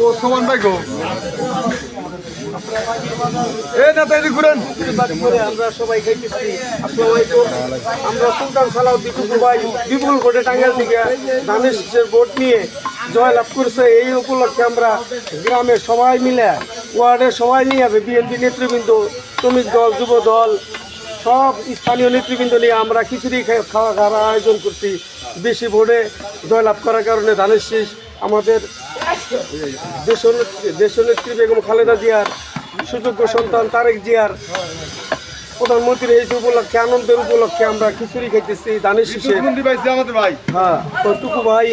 ও সমান ভাই গো এই না তাই ঘুরেন আমরা সবাই খাইতেছি। আসসালামু আলাইকুম। আমরা সুলতান সালাউদ্দিন টুকু ভাই বিপুল ভোটে টাঙ্গাইল থেকে ধানের শীষের ভোট নিয়ে জয়লাভ করছে। এই উপলক্ষে আমরা গ্রামের সবাই মিলে, ওয়ার্ডের সবাই নিয়ে বিএনপি নেতৃবৃন্দ, শ্রমিক দল, যুব দল, সব স্থানীয় নেতৃবৃন্দ নিয়ে আমরা খিচুড়ি খাওয়া খাওয়ার আয়োজন করছি। বেশি ভোটে জয়লাভ করার কারণে ধানের শীষ আমাদের দেশনেত্রী বেগম খালেদা জিয়ার সুযোগ্য সন্তান তারেক জিয়ার প্রধানমন্ত্রীর এই উপলক্ষে, আনন্দের উপলক্ষে আমরা খিচুড়ি খাইতেছি ধানের শীষে। হ্যাঁ, তো টুকু ভাই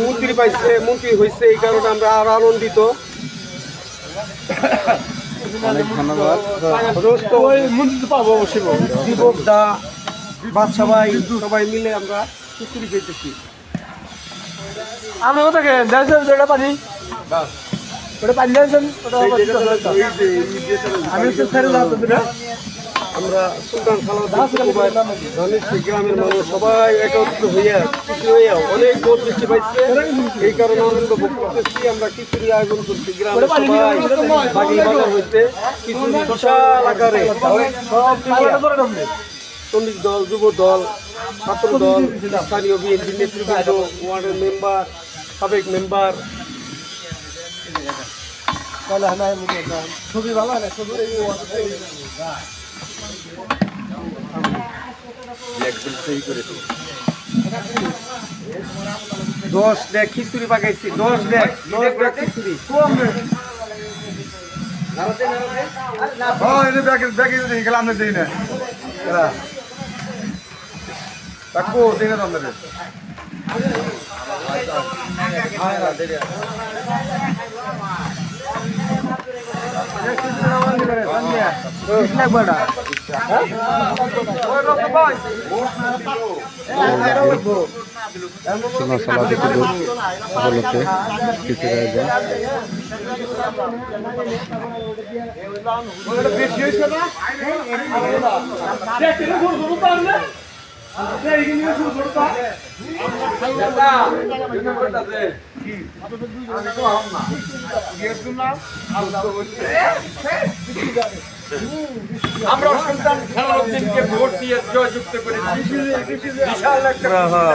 মন্ত্রী পাইছে, মন্ত্রী হয়েছে, এই কারণে আমরা আরো আনন্দিত। দীপক দা, বাদশা ভাই, সবাই মিলে আমরা খিচুড়ি খাইতেছি। আমি ওটাকে ওটা পানি ওটা পানি আমি আমরা সুলতান সালাউদ্দিন গ্রামের মানুষ সবাই একত্রিত হইয়া খুশি হইয়া অনেক ভোট বৃষ্টি পাইছে, এই কারণে আনন্দ ভোগ করতেছি। আমরা খিচুড়ি আয়োজন করছি গ্রামের সবাই বাগি বাজার হইতে খিচুড়ি বিশাল আকারে সব শ্রমিক দল, যুব দল, ছাত্র দল, স্থানীয় বিএনপি নেতৃবৃন্দ, ওয়ার্ডের মেম্বার, সাবেক মেম্বার। ছবি ভালো হয় না, ছবি দশ ডেক খিচুড়ি পাকাইছি, 10 ডেক খিচুড়ি। গেলাম দিই না তাকো দিই না তোমাদের আমরা সুলতান সালাউদ্দিনকে ভোট দিয়ে জয়যুক্ত করেছি।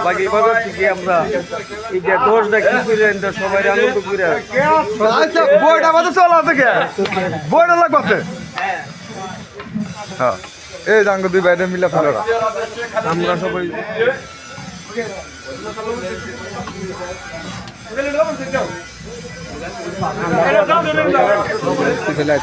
বাকি বাজার থেকে আমরা এই যে 10 ডেক খিচুড়ি সবাই আনন্দ করে আচ্ছা বইটা আমাদের চলা থেকে বইটা লাগবে। হ্যাঁ এই জাঙ্গ দুই বাইরে মিলে ফেলোরা আমরা সবাই ফেলে